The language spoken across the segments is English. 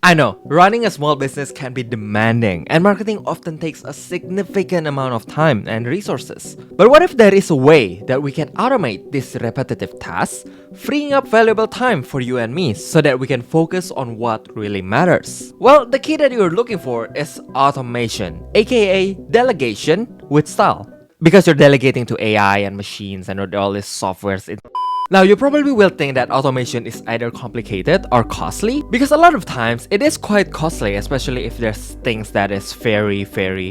I know, running a small business can be demanding, and marketing often takes a significant amount of time and resources. But what if there is a way that we can automate these repetitive tasks, freeing up valuable time for you and me so that we can focus on what really matters? Well, the key that you're looking for is automation, aka delegation with style. Because you're delegating to AI and machines and all these softwares. Now, you probably will think that automation is either complicated or costly, because a lot of times it is quite costly, especially if there's things that is very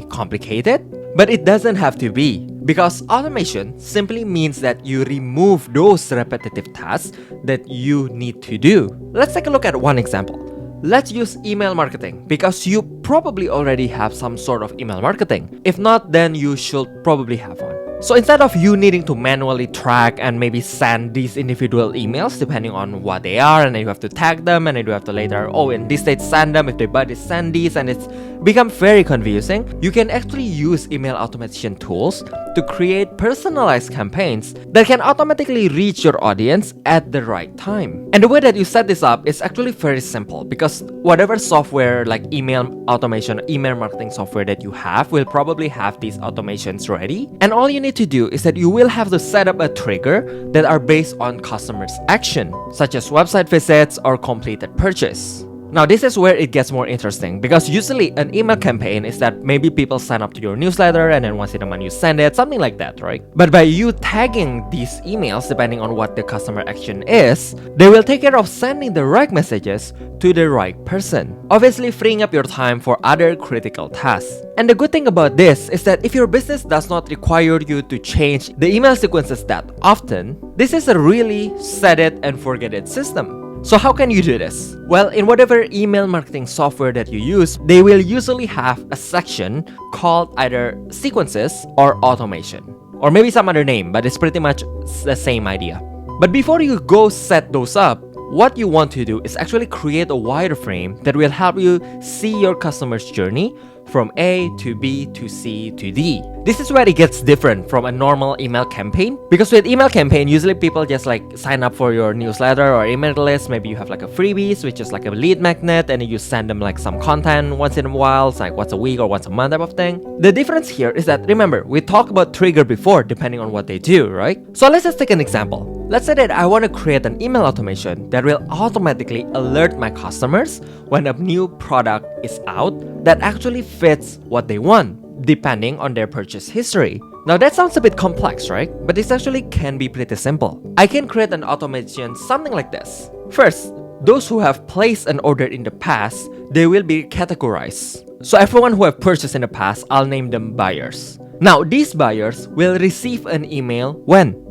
complicated. But it doesn't have to be, because automation simply means that you remove those repetitive tasks that you need to do. Let's take a look at one example. Let's use email marketing, because you probably already have some sort of email marketing. If not, then you should probably have one. So instead of you needing to manually track and maybe send these individual emails depending on what they are, and then you have to tag them, and then you have to later, in this date send them, if they buy this, send these, and it's become very confusing, you can actually use email automation tools to create personalized campaigns that can automatically reach your audience at the right time. And the way that you set this up is actually very simple, because whatever software like email automation, email marketing software that you have will probably have these automations ready. And all you need to do is that you will have to set up a trigger that are based on customers' action, such as website visits or completed purchase. Now, this is where it gets more interesting, because usually an email campaign is that maybe people sign up to your newsletter and then once in a month you send it, something like that, right? But by you tagging these emails, depending on what the customer action is, they will take care of sending the right messages to the right person, obviously freeing up your time for other critical tasks. And the good thing about this is that if your business does not require you to change the email sequences that often, this is a really set it and forget it system. So how can you do this? Well, in whatever email marketing software that you use, they will usually have a section called either sequences or automation, or maybe some other name, but it's pretty much the same idea. But before you go set those up, what you want to do is actually create a wireframe that will help you see your customer's journey from A to B to C to D. This is where it gets different from a normal email campaign, because with email campaign, usually people just like sign up for your newsletter or email list. Maybe you have like a freebies, which is like a lead magnet, and you send them like some content once in a while. It's like once a week or once a month type of thing. The difference here is that, remember, we talked about trigger before depending on what they do, right? So let's just take an example. Let's say that I want to create an email automation that will automatically alert my customers when a new product is out that actually fits what they want, depending on their purchase history. Now that sounds a bit complex, right? But this actually can be pretty simple. I can create an automation something like this. First, those who have placed an order in the past, they will be categorized. So everyone who have purchased in the past, I'll name them buyers. Now these buyers will receive an email when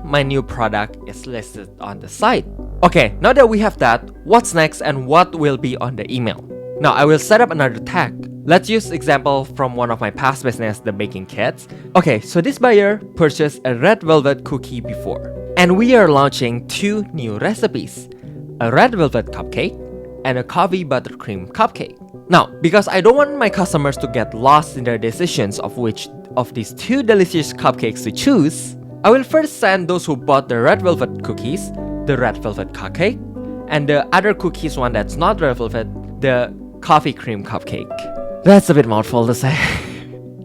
my new product is listed on the site. Okay, now that we have that, what's next and what will be on the email? Now I will set up another tag. Let's use example from one of my past business, the baking kits. Okay, so this buyer purchased a red velvet cookie before, and we are launching two new recipes, a red velvet cupcake and a coffee buttercream cupcake. Now, because I don't want my customers to get lost in their decisions of which of these two delicious cupcakes to choose, I will first send those who bought the red velvet cookies the red velvet cupcake, and the other cookies one that's not red velvet, the coffee cream cupcake. That's a bit mouthful to say.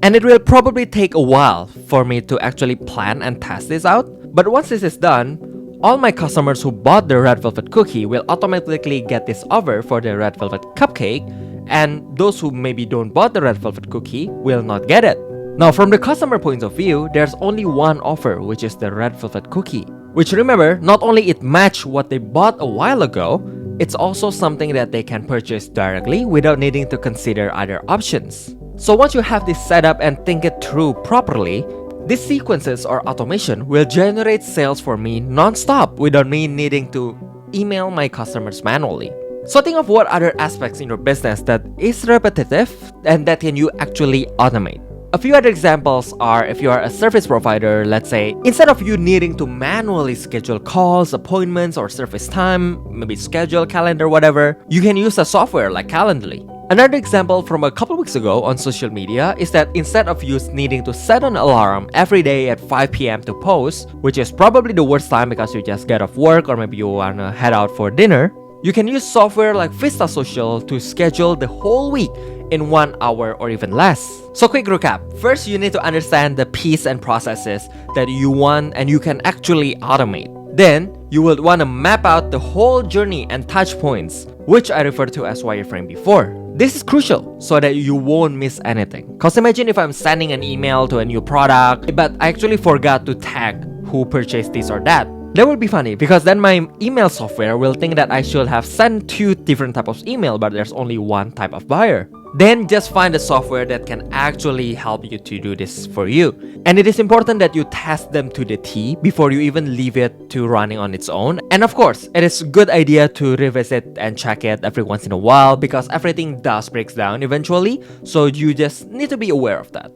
And it will probably take a while for me to actually plan and test this out. But once this is done, all my customers who bought the red velvet cookie will automatically get this offer for the red velvet cupcake, and those who maybe don't bought the red velvet cookie will not get it. Now, from the customer point of view, there's only one offer, which is the red velvet cookie. Which, remember, not only it matched what they bought a while ago, it's also something that they can purchase directly without needing to consider other options. So once you have this set up and think it through properly, these sequences or automation will generate sales for me non-stop without me needing to email my customers manually. So think of what other aspects in your business that is repetitive and that can you actually automate. A few other examples are if you are a service provider, let's say, instead of you needing to manually schedule calls, appointments, or service time, maybe schedule, calendar, whatever, you can use a software like Calendly. Another example from a couple weeks ago on social media is that instead of you needing to set an alarm every day at 5 p.m. to post, which is probably the worst time because you just get off work or maybe you wanna head out for dinner, You can use software like Vista Social to schedule the whole week in 1 hour or even less. So quick recap. First, you need to understand the piece and processes that you want and you can actually automate. Then, you will want to map out the whole journey and touch points, which I referred to as wireframe before. This is crucial so that you won't miss anything. Cause imagine if I'm sending an email to a new product, but I actually forgot to tag who purchased this or that. That would be funny because then my email software will think that I should have sent 2 different types of email, but there's only 1 type of buyer. Then just find a software that can actually help you to do this for you. And it is important that you test them to the T before you even leave it to running on its own. And of course, it is a good idea to revisit and check it every once in a while because everything does break down eventually. So you just need to be aware of that.